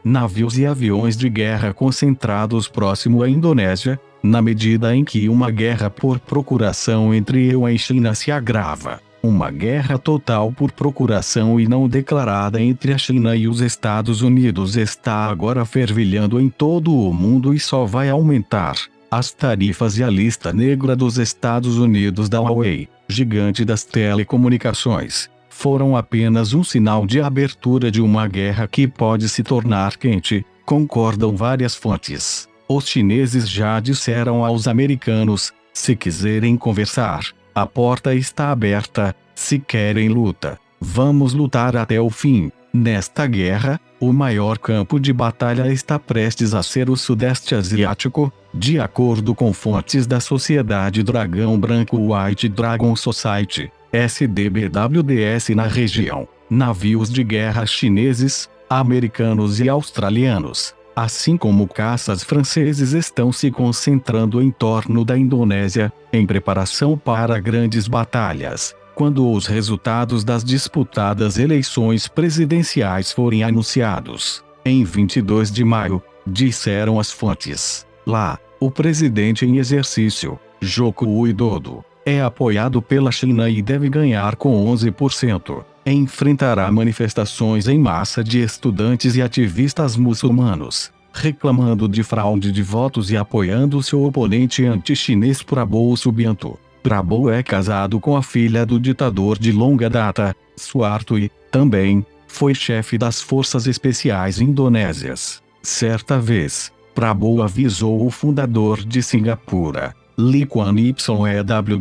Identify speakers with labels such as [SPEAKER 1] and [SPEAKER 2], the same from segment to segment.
[SPEAKER 1] navios e aviões de guerra concentrados próximo à Indonésia, na medida em que uma guerra por procuração entre EU e China se agrava. Uma guerra total por procuração e não declarada entre a China e os Estados Unidos está agora fervilhando em todo o mundo e só vai aumentar. As tarifas e a lista negra dos Estados Unidos da Huawei, gigante das telecomunicações, foram apenas um sinal de abertura de uma guerra que pode se tornar quente, concordam várias fontes. Os chineses já disseram aos americanos: se quiserem conversar, a porta está aberta. Se querem luta, vamos lutar até o fim. Nesta guerra, o maior campo de batalha está prestes a ser o Sudeste Asiático, de acordo com fontes da Sociedade Dragão Branco White Dragon Society, SDBWDS na região. Navios de guerra chineses, americanos e australianos, assim como caças franceses, estão se concentrando em torno da Indonésia, em preparação para grandes batalhas, quando os resultados das disputadas eleições presidenciais forem anunciados. Em 22 de maio, disseram as fontes. Lá, o presidente em exercício, Joko Widodo, é apoiado pela China e deve ganhar com 11%. Enfrentará manifestações em massa de estudantes e ativistas muçulmanos, reclamando de fraude de votos e apoiando seu oponente anti-chinês Prabowo Subianto. Prabowo é casado com a filha do ditador de longa data, Suharto, e, também, foi chefe das forças especiais indonésias. Certa vez, Prabowo avisou o fundador de Singapura, Lee Kuan Yew,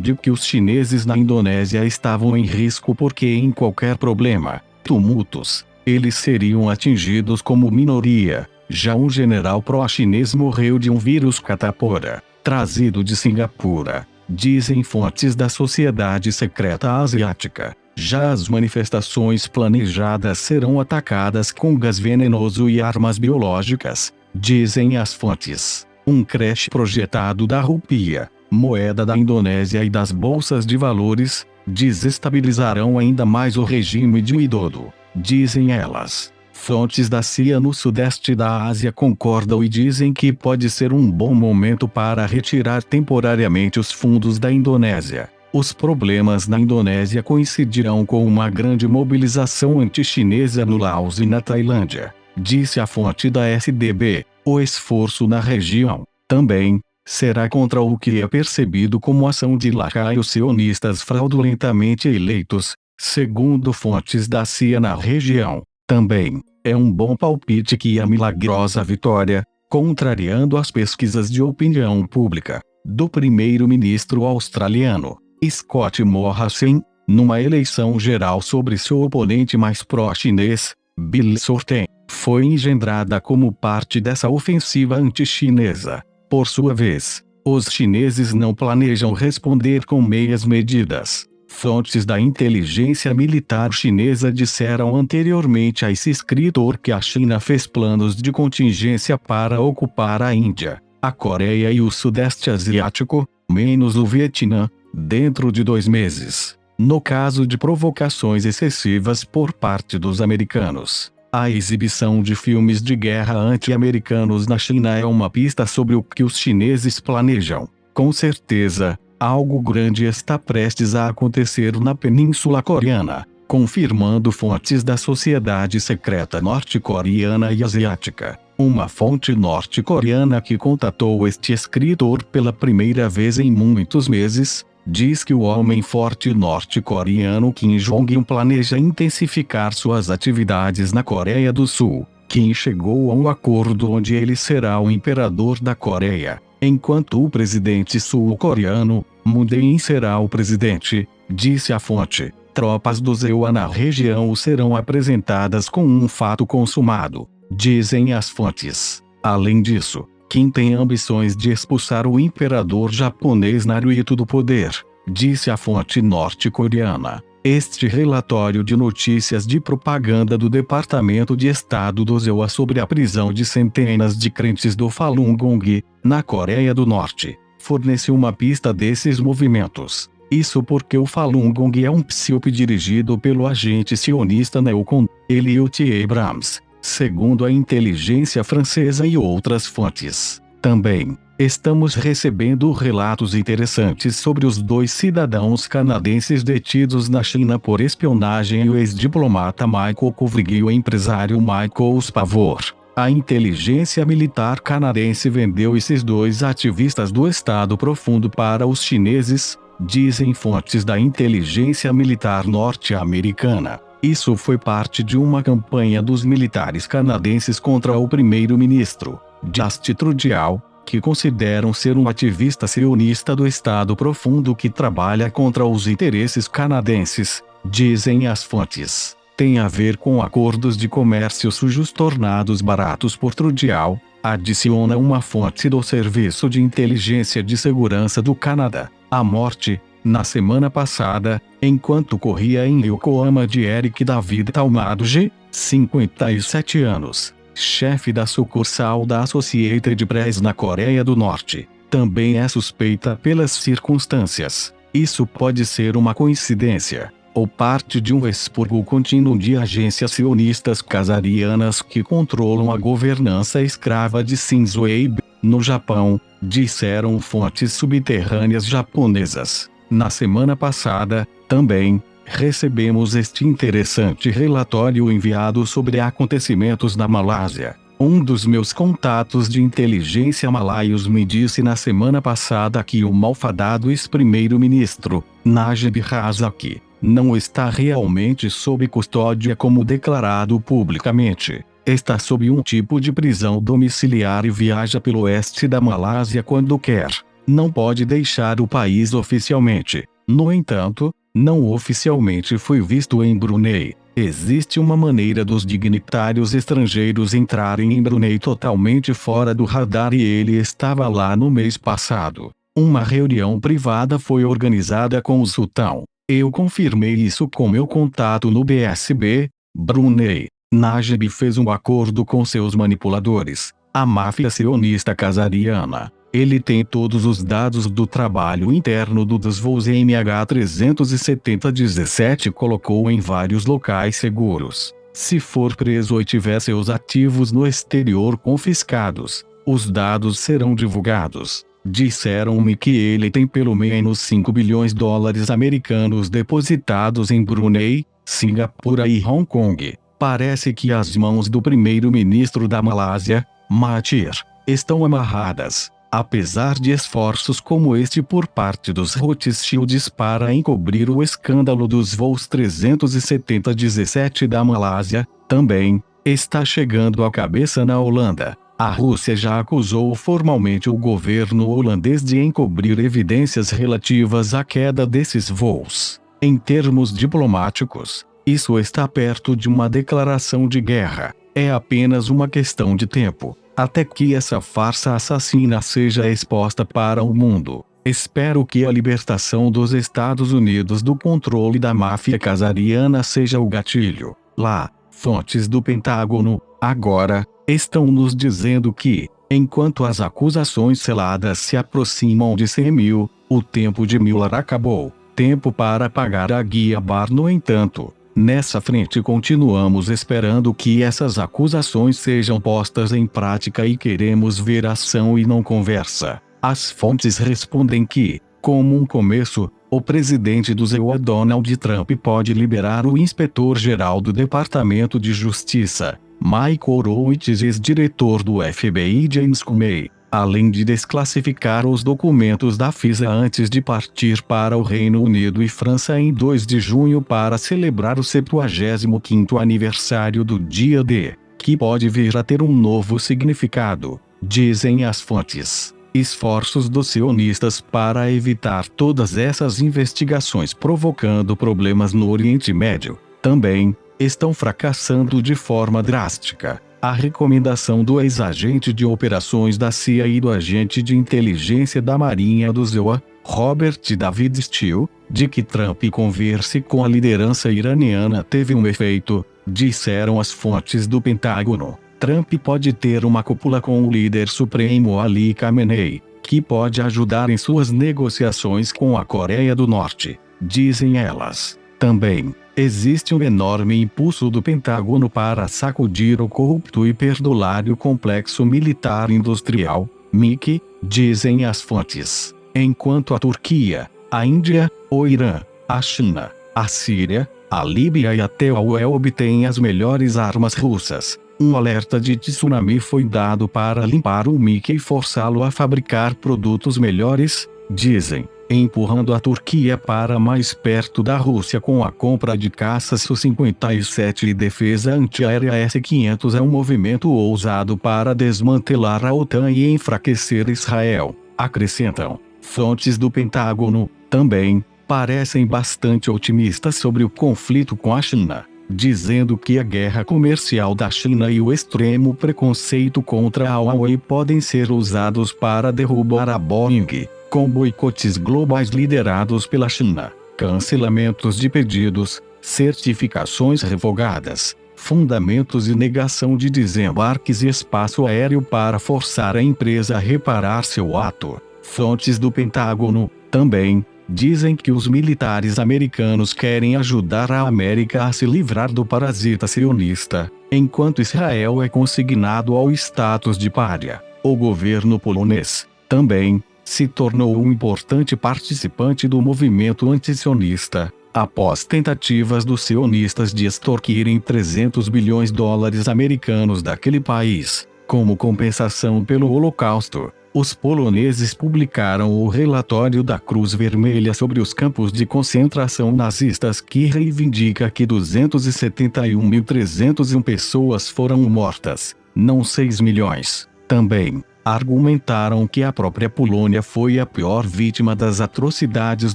[SPEAKER 1] de que os chineses na Indonésia estavam em risco porque em qualquer problema, tumultos, eles seriam atingidos como minoria. Já um general pró-chinês morreu de um vírus catapora, trazido de Singapura, dizem fontes da Sociedade Secreta Asiática. Já as manifestações planejadas serão atacadas com gás venenoso e armas biológicas, dizem as fontes. Um crash projetado da rupia, moeda da Indonésia, e das bolsas de valores, desestabilizarão ainda mais o regime de Widodo, dizem elas. Fontes da CIA no sudeste da Ásia concordam e dizem que pode ser um bom momento para retirar temporariamente os fundos da Indonésia. Os problemas na Indonésia coincidirão com uma grande mobilização anti-chinesa no Laos e na Tailândia, disse a fonte da SDB. O esforço na região, também, será contra o que é percebido como ação de lacaios sionistas fraudulentamente eleitos, segundo fontes da CIA na região. Também, é um bom palpite que a milagrosa vitória, contrariando as pesquisas de opinião pública, do primeiro-ministro australiano, Scott Morrison, numa eleição geral sobre seu oponente mais pró-chinês, Bill Shorten, foi engendrada como parte dessa ofensiva anti-chinesa. Por sua vez, os chineses não planejam responder com meias medidas. Fontes da inteligência militar chinesa disseram anteriormente a esse escritor que a China fez planos de contingência para ocupar a Índia, a Coreia e o Sudeste Asiático, menos o Vietnã, dentro de 2 meses, no caso de provocações excessivas por parte dos americanos. A exibição de filmes de guerra anti-americanos na China é uma pista sobre o que os chineses planejam. Com certeza, algo grande está prestes a acontecer na Península Coreana, confirmando fontes da Sociedade Secreta Norte-Coreana e Asiática. Uma fonte norte-coreana que contatou este escritor pela primeira vez em muitos meses, diz que o homem forte norte-coreano Kim Jong-un planeja intensificar suas atividades na Coreia do Sul. Kim chegou a um acordo onde ele será o imperador da Coreia, enquanto o presidente sul-coreano, Moon Jae-in, será o presidente, disse a fonte. Tropas do ZEUA na região serão apresentadas com um fato consumado, dizem as fontes. Além disso, Kim tem ambições de expulsar o imperador japonês Naruhito do poder, disse a fonte norte-coreana. Este relatório de notícias de propaganda do Departamento de Estado do ZEUA sobre a prisão de centenas de crentes do Falun Gong, na Coreia do Norte, fornece uma pista desses movimentos. Isso porque o Falun Gong é um psiop dirigido pelo agente sionista neocon, Eliot Abrams, segundo a inteligência francesa e outras fontes. Também estamos recebendo relatos interessantes sobre os 2 cidadãos canadenses detidos na China por espionagem e o ex-diplomata Michael Kovrig e o empresário Michael Spavor. A inteligência militar canadense vendeu esses 2 ativistas do Estado Profundo para os chineses, dizem fontes da inteligência militar norte-americana. Isso foi parte de uma campanha dos militares canadenses contra o primeiro-ministro, Justin Trudeau, que consideram ser um ativista sionista do Estado Profundo que trabalha contra os interesses canadenses, dizem as fontes. Tem a ver com acordos de comércio sujos tornados baratos por Trudeau, adiciona uma fonte do Serviço de Inteligência de Segurança do Canadá. A morte, na semana passada, enquanto corria em Yokohama de Eric David Talmadge, 57 anos, chefe da sucursal da Associated Press na Coreia do Norte, também é suspeita pelas circunstâncias. Isso pode ser uma coincidência, ou parte de um expurgo contínuo de agências sionistas casarianas que controlam a governança escrava de Shinzo Abe, no Japão, disseram fontes subterrâneas japonesas. Na semana passada, também, recebemos este interessante relatório enviado sobre acontecimentos na Malásia. Um dos meus contatos de inteligência malaios me disse na semana passada que o malfadado ex-primeiro-ministro, Najib Razak, não está realmente sob custódia como declarado publicamente. Está sob um tipo de prisão domiciliar e viaja pelo oeste da Malásia quando quer. Não pode deixar o país oficialmente. No entanto, não oficialmente foi visto em Brunei. Existe uma maneira dos dignitários estrangeiros entrarem em Brunei totalmente fora do radar e ele estava lá no mês passado. Uma reunião privada foi organizada com o sultão. Eu confirmei isso com meu contato no BSB, Brunei. Najib fez um acordo com seus manipuladores, a máfia sionista casariana. Ele tem todos os dados do trabalho interno dos voos MH370-17 e colocou em vários locais seguros. Se for preso e tiver seus ativos no exterior confiscados, os dados serão divulgados. Disseram-me que ele tem pelo menos 5 bilhões de dólares americanos depositados em Brunei, Singapura e Hong Kong. Parece que as mãos do primeiro-ministro da Malásia, Mahathir, estão amarradas, apesar de esforços como este por parte dos Rothschilds para encobrir o escândalo dos voos 370-17 da Malásia. Também está chegando à cabeça na Holanda. A Rússia já acusou formalmente o governo holandês de encobrir evidências relativas à queda desses voos. Em termos diplomáticos, isso está perto de uma declaração de guerra. É apenas uma questão de tempo, até que essa farsa assassina seja exposta para o mundo. Espero que a libertação dos Estados Unidos do controle da máfia casariana seja o gatilho. Lá, fontes do Pentágono, agora, estão nos dizendo que, enquanto as acusações seladas se aproximam de 100 mil, o tempo de Mueller acabou. Tempo para pagar a guia Barr. No entanto, nessa frente continuamos esperando que essas acusações sejam postas em prática e queremos ver ação e não conversa. As fontes respondem que, como um começo, o presidente do EUA Donald Trump pode liberar o inspetor-geral do Departamento de Justiça, Michael Horowitz, ex-diretor do FBI James Comey, além de desclassificar os documentos da FISA antes de partir para o Reino Unido e França em 2 de junho para celebrar o 75º aniversário do Dia D, que pode vir a ter um novo significado, dizem as fontes. Esforços dos sionistas para evitar todas essas investigações provocando problemas no Oriente Médio, também, estão fracassando de forma drástica. A recomendação do ex-agente de operações da CIA e do agente de inteligência da Marinha do EUA, Robert David Steele, de que Trump converse com a liderança iraniana teve um efeito, disseram as fontes do Pentágono. Trump pode ter uma cúpula com o líder supremo Ali Khamenei, que pode ajudar em suas negociações com a Coreia do Norte, dizem elas. Também, existe um enorme impulso do Pentágono para sacudir o corrupto e perdulário complexo militar industrial, MIC, dizem as fontes. Enquanto a Turquia, a Índia, o Irã, a China, a Síria, a Líbia e até a UE obtêm as melhores armas russas, um alerta de tsunami foi dado para limpar o MIC e forçá-lo a fabricar produtos melhores, dizem, empurrando a Turquia para mais perto da Rússia com a compra de caças Su-57 e defesa antiaérea S-500 é um movimento ousado para desmantelar a OTAN e enfraquecer Israel, acrescentam. Fontes do Pentágono, também, parecem bastante otimistas sobre o conflito com a China, dizendo que a guerra comercial da China e o extremo preconceito contra a Huawei podem ser usados para derrubar a Boeing, com boicotes globais liderados pela China, cancelamentos de pedidos, certificações revogadas, fundamentos e negação de desembarques e espaço aéreo para forçar a empresa a reparar seu ato. Fontes do Pentágono, também, dizem que os militares americanos querem ajudar a América a se livrar do parasita sionista, enquanto Israel é consignado ao status de pária. O governo polonês, também, se tornou um importante participante do movimento antisionista, após tentativas dos sionistas de extorquirem 300 bilhões de dólares americanos daquele país, como compensação pelo Holocausto. Os poloneses publicaram o relatório da Cruz Vermelha sobre os campos de concentração nazistas que reivindica que 271.301 pessoas foram mortas, não 6 milhões. Também, argumentaram que a própria Polônia foi a pior vítima das atrocidades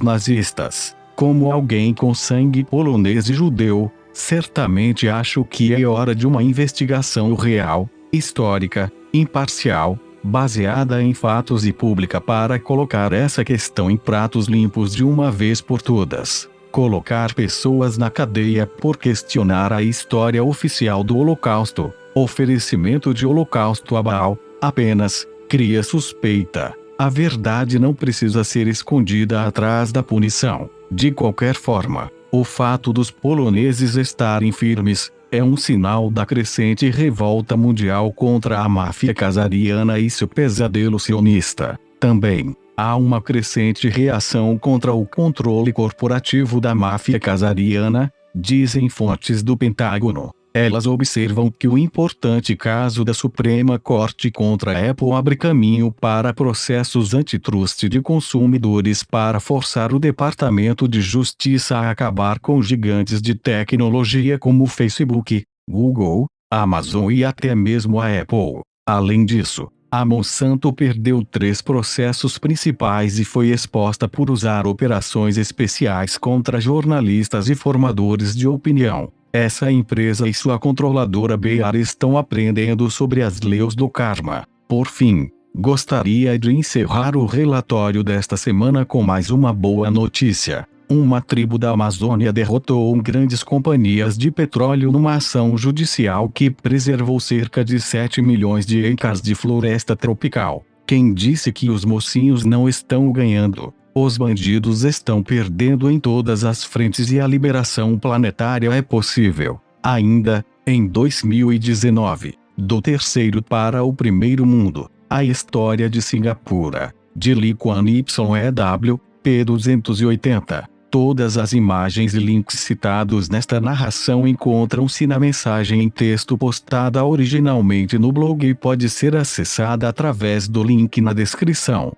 [SPEAKER 1] nazistas. Como alguém com sangue polonês e judeu, certamente acho que é hora de uma investigação real, histórica, imparcial, baseada em fatos e pública para colocar essa questão em pratos limpos de uma vez por todas. Colocar pessoas na cadeia por questionar a história oficial do Holocausto, oferecimento de holocausto a Baal, apenas, cria suspeita. A verdade não precisa ser escondida atrás da punição. De qualquer forma, o fato dos poloneses estarem firmes, é um sinal da crescente revolta mundial contra a máfia casariana e seu pesadelo sionista. Também, há uma crescente reação contra o controle corporativo da máfia casariana, dizem fontes do Pentágono. Elas observam que o importante caso da Suprema Corte contra a Apple abre caminho para processos antitrust de consumidores para forçar o Departamento de Justiça a acabar com gigantes de tecnologia como Facebook, Google, Amazon e até mesmo a Apple. Além disso, a Monsanto perdeu 3 processos principais e foi exposta por usar operações especiais contra jornalistas e formadores de opinião. Essa empresa e sua controladora Bayer estão aprendendo sobre as leis do karma. Por fim, gostaria de encerrar o relatório desta semana com mais uma boa notícia. Uma tribo da Amazônia derrotou grandes companhias de petróleo numa ação judicial que preservou cerca de 7 milhões de hectares de floresta tropical. Quem disse que os mocinhos não estão ganhando? Os bandidos estão perdendo em todas as frentes e a liberação planetária é possível. Ainda, em 2019, do terceiro para o primeiro mundo, a história de Singapura, de Lee Kuan Yew, p. 280. Todas as imagens e links citados nesta narração encontram-se na mensagem em texto postada originalmente no blog e pode ser acessada através do link na descrição.